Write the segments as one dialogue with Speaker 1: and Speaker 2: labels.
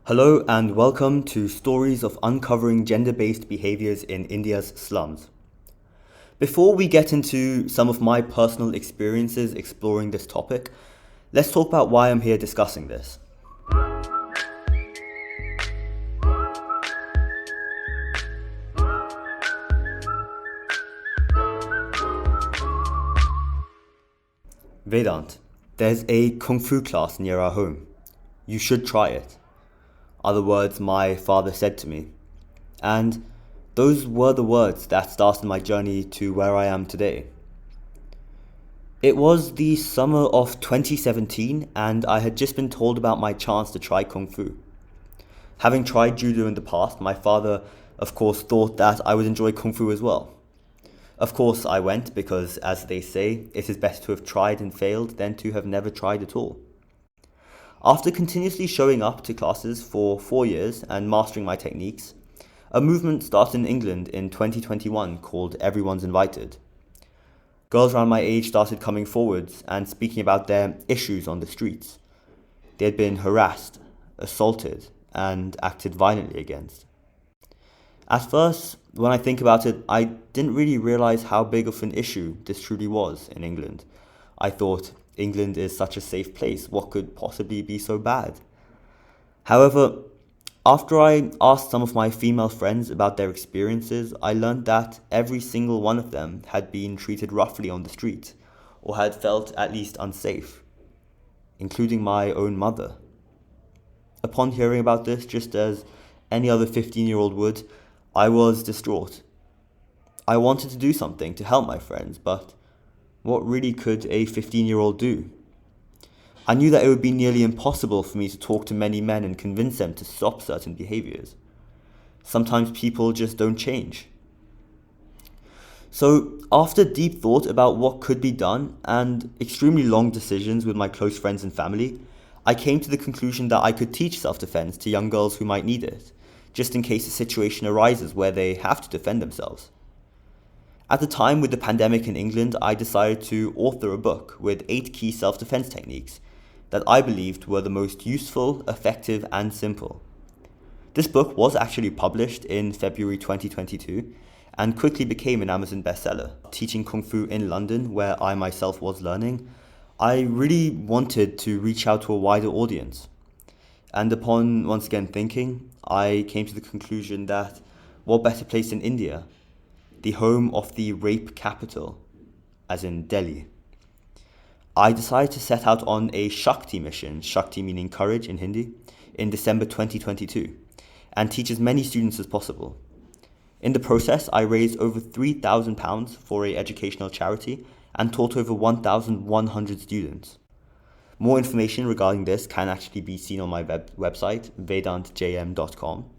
Speaker 1: Hello and welcome to Stories of Uncovering Gender-Based Behaviors in India's Slums. Before we get into some of my personal experiences exploring this topic, let's talk about why I'm here discussing this. Vedant, there's a Kung Fu class near our home. You should try it. Are the words my father said to me. And those were the words that started my journey to where I am today. It was the summer of 2017 and I had just been told about my chance to try Kung Fu. Having tried Judo in the past, my father, of course, thought that I would enjoy Kung Fu as well. Of course, I went because, as they say, it is better to have tried and failed than to have never tried at all. After continuously showing up to classes for 4 years and mastering my techniques, a movement started in England in 2021 called Everyone's Invited. Girls around my age started coming forwards and speaking about their issues on the streets. They had been harassed, assaulted, and acted violently against. At first, when I think about it, I didn't really realize how big of an issue this truly was in England. I thought, England is such a safe place, what could possibly be so bad? However, after I asked some of my female friends about their experiences, I learned that every single one of them had been treated roughly on the street, or had felt at least unsafe, including my own mother. Upon hearing about this, just as any other 15-year-old would, I was distraught. I wanted to do something to help my friends, but what really could a 15-year-old do? I knew that it would be nearly impossible for me to talk to many men and convince them to stop certain behaviors. Sometimes people just don't change. So, after deep thought about what could be done and extremely long decisions with my close friends and family, I came to the conclusion that I could teach self-defense to young girls who might need it, just in case a situation arises where they have to defend themselves. At the time, with the pandemic in England, I decided to author a book with 8 key self-defense techniques that I believed were the most useful, effective, and simple. This book was actually published in February 2022 and quickly became an Amazon bestseller. Teaching Kung Fu in London, where I myself was learning, I really wanted to reach out to a wider audience. And upon once again thinking, I came to the conclusion that what better place in India, the home of the rape capital, as in Delhi. I decided to set out on a Shakti mission, Shakti meaning courage in Hindi, in December 2022, and teach as many students as possible. In the process, I raised over £3,000 for an educational charity and taught over 1,100 students. More information regarding this can actually be seen on my website, vedantjm.com.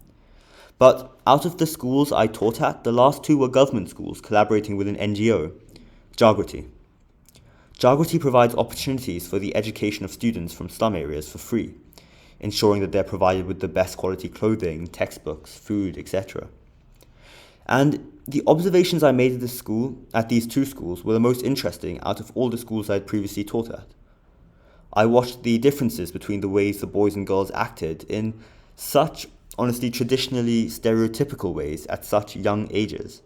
Speaker 1: But out of the schools I taught at, the last 2 were government schools collaborating with an NGO, Jagrati. Jagrati provides opportunities for the education of students from slum areas for free, ensuring that they're provided with the best quality clothing, textbooks, food, etc. And the observations I made at these 2 schools were the most interesting out of all the schools I had previously taught at. I watched the differences between the ways the boys and girls acted in such honestly traditionally stereotypical ways at such young ages.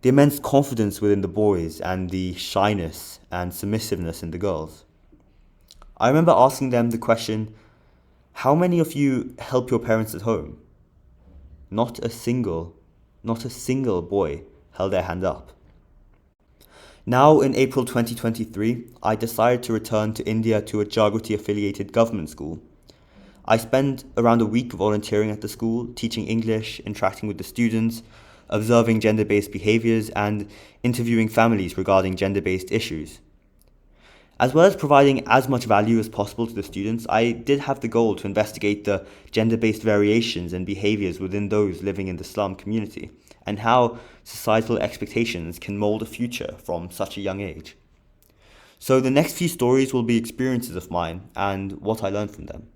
Speaker 1: The immense confidence within the boys and the shyness and submissiveness in the girls. I remember asking them the question, how many of you help your parents at home? Not a single boy held their hand up. Now in April 2023, I decided to return to India to a Jagrati affiliated government school. I spent around a week volunteering at the school, teaching English, interacting with the students, observing gender-based behaviors, and interviewing families regarding gender-based issues. As well as providing as much value as possible to the students, I did have the goal to investigate the gender-based variations and behaviors within those living in the slum community, and how societal expectations can mold a future from such a young age. So the next few stories will be experiences of mine and what I learned from them.